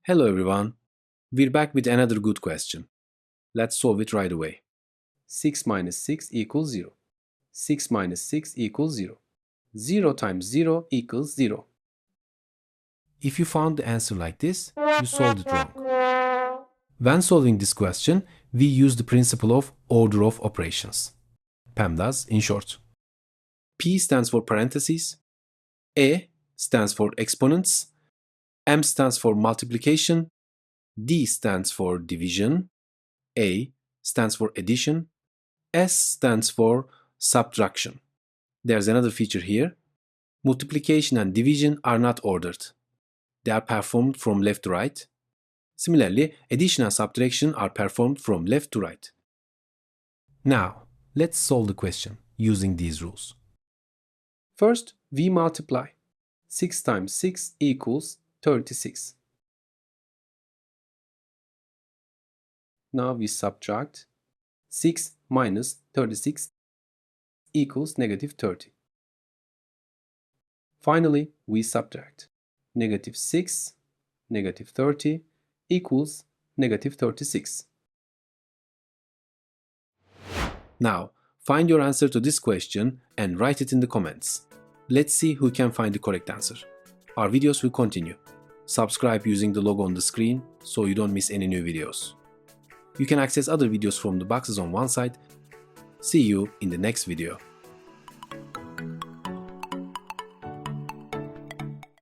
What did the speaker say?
Hello everyone, we're back with another good question. Let's solve it right away. 6 minus 6 equals 0. 6 minus 6 equals 0. 0 times 0 equals 0. If you found the answer like this, you solved it wrong. When solving this question, we use the principle of order of operations. PEMDAS in short. P stands for parentheses, E stands for exponents, M stands for multiplication, D stands for division, A stands for addition, S stands for subtraction. There's another feature here. Multiplication and division are not ordered. They are performed from left to right. Similarly, addition and subtraction are performed from left to right. Now, let's solve the question using these rules. First, we multiply. 6 times 6 equals 36. Now we subtract. 6 minus 36 equals negative 30. Finally, we subtract. Negative 6, negative 30 equals negative 36. Now, find your answer to this question and write it in the comments. Let's see who can find the correct answer. Our videos will continue. Subscribe using the logo on the screen so you don't miss any new videos. You can access other videos from the boxes on one side. See you in the next video.